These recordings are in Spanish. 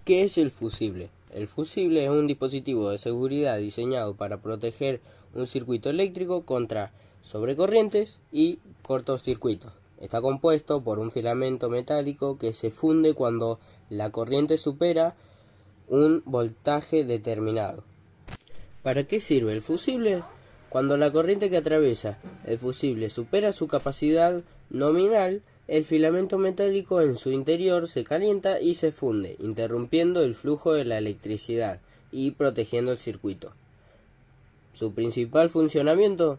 ¿Qué es el fusible? El fusible es un dispositivo de seguridad diseñado para proteger un circuito eléctrico contra sobrecorrientes y cortocircuitos. Está compuesto por un filamento metálico que se funde cuando la corriente supera un voltaje determinado. ¿Para qué sirve el fusible? Cuando la corriente que atraviesa el fusible supera su capacidad nominal, el filamento metálico en su interior se calienta y se funde, interrumpiendo el flujo de la electricidad y protegiendo el circuito. Su principal funcionamiento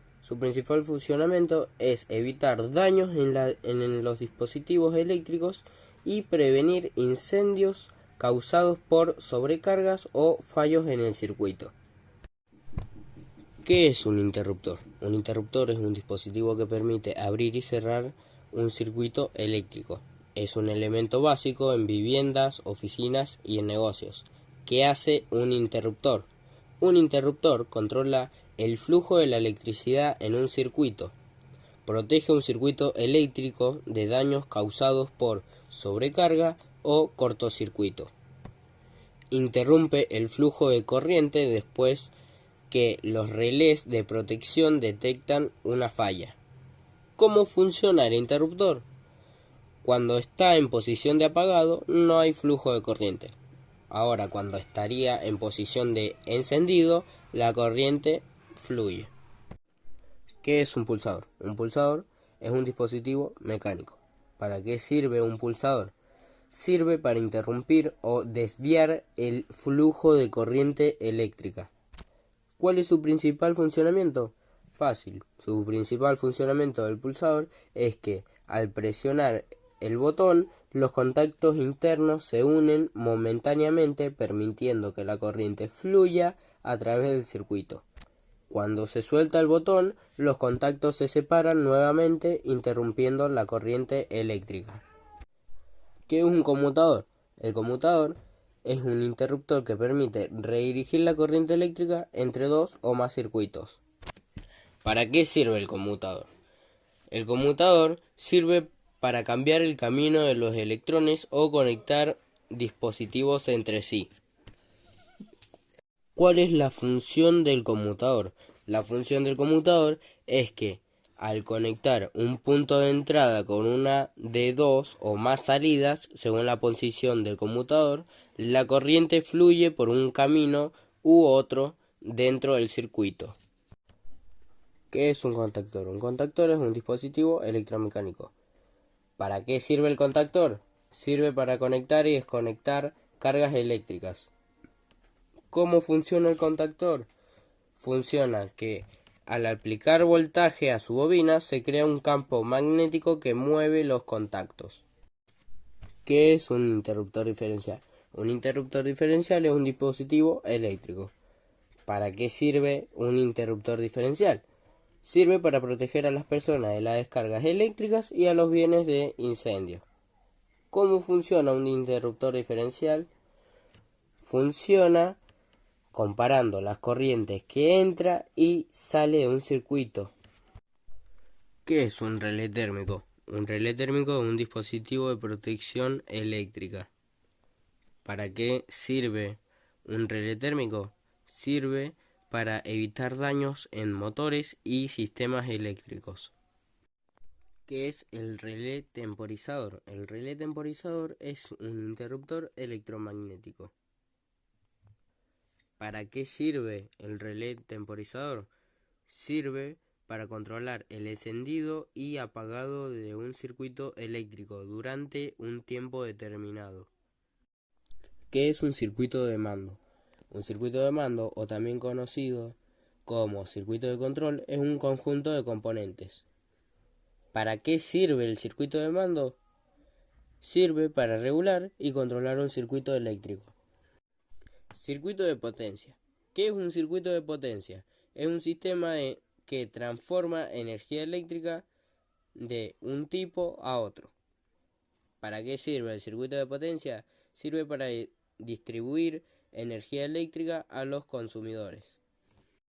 es evitar daños en los dispositivos eléctricos y prevenir incendios causados por sobrecargas o fallos en el circuito. ¿Qué es un interruptor? Un interruptor es un dispositivo que permite abrir y cerrar un circuito eléctrico. Es un elemento básico en viviendas, oficinas y en negocios. ¿Qué hace un interruptor? Un interruptor controla el flujo de la electricidad en un circuito. Protege un circuito eléctrico de daños causados por sobrecarga o cortocircuito. Interrumpe el flujo de corriente después que los relés de protección detectan una falla. ¿Cómo funciona el interruptor? Cuando está en posición de apagado, no hay flujo de corriente. Ahora, cuando estaría en posición de encendido, la corriente fluye. ¿Qué es un pulsador? Un pulsador es un dispositivo mecánico. ¿Para qué sirve un pulsador? Sirve para interrumpir o desviar el flujo de corriente eléctrica. ¿Cuál es su principal funcionamiento? Fácil. Su principal funcionamiento del pulsador es que al presionar el botón, los contactos internos se unen momentáneamente, permitiendo que la corriente fluya a través del circuito. Cuando se suelta el botón, los contactos se separan nuevamente, interrumpiendo la corriente eléctrica. ¿Qué es un conmutador? El conmutador es un interruptor que permite redirigir la corriente eléctrica entre dos o más circuitos. ¿Para qué sirve el conmutador? El conmutador sirve para cambiar el camino de los electrones o conectar dispositivos entre sí. ¿Cuál es la función del conmutador? La función del conmutador es que al conectar un punto de entrada con una de dos o más salidas, según la posición del conmutador, la corriente fluye por un camino u otro dentro del circuito. ¿Qué es un contactor? Un contactor es un dispositivo electromecánico. ¿Para qué sirve el contactor? Sirve para conectar y desconectar cargas eléctricas. ¿Cómo funciona el contactor? Funciona que al aplicar voltaje a su bobina se crea un campo magnético que mueve los contactos. ¿Qué es un interruptor diferencial? Un interruptor diferencial es un dispositivo eléctrico. ¿Para qué sirve un interruptor diferencial? Sirve para proteger a las personas de las descargas eléctricas y a los bienes de incendio. ¿Cómo funciona un interruptor diferencial? Funciona comparando las corrientes que entra y sale de un circuito. ¿Qué es un relé térmico? Un relé térmico es un dispositivo de protección eléctrica. ¿Para qué sirve un relé térmico? Sirve para evitar daños en motores y sistemas eléctricos. ¿Qué es el relé temporizador? El relé temporizador es un interruptor electromagnético. ¿Para qué sirve el relé temporizador? Sirve para controlar el encendido y apagado de un circuito eléctrico durante un tiempo determinado. ¿Qué es un circuito de mando? Un circuito de mando, o también conocido como circuito de control, es un conjunto de componentes. ¿Para qué sirve el circuito de mando? Sirve para regular y controlar un circuito eléctrico. Circuito de potencia. ¿Qué es un circuito de potencia? Es un sistema que transforma energía eléctrica de un tipo a otro. ¿Para qué sirve el circuito de potencia? Sirve para distribuir energía eléctrica a los consumidores.